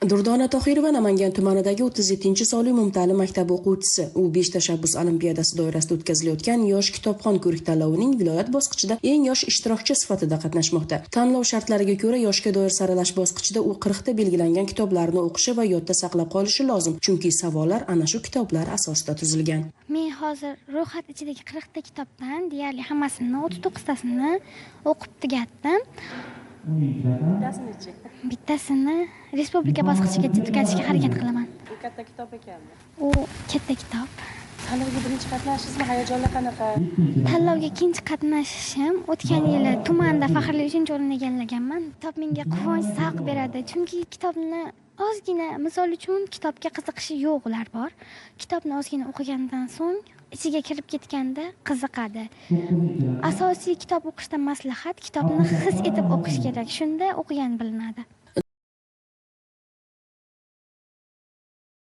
Durdona Tohirova Namangan tumanidagi 37-sonli umumta'lim maktabi o'quvchisi. U 5 tashabbus olimpiadasi doirasida o'tkazilayotgan yosh kitobxon ko'rik-tanlovining viloyat bosqichida eng yosh ishtirokchi sifatida qatnashmoqda. Tanlov shartlariga ko'ra yoshga doir saralash bosqichida u 40 ta belgilangan kitoblarni o'qishi va yodda saqlab qolishi lozim, chunki savollar ana shu kitoblar asosida tuzilgan. Men hozir ro'yxat ichidagi 40 ta kitobdan deyarli hammasini 39 tasini o'qib tugatdim. Bittasini respublika bosqichiga tugatishga harakat qilaman. Bu katta kitob ekanmi? U katta kitob. Tanlovga birinchi qatnashisizmi? Hayajonlar qanaqa? Tanlovga ikkinchi qatnashishim. O'tgan yili tumanda faxrli 3-o'rinni egallaganman. Kitob menga quvonch zavq beradi, chunki kitobni ozgina, misol uchun kitobga qiziqishi yo'qlar bor. Kitobni ozgina o'qigandan so'ng ichiga kirib ketganda qiziqadi. Asosiy kitob o'qishda maslahat kitobni his etib o'qish kerak. Shunda o'qigan bilinadi.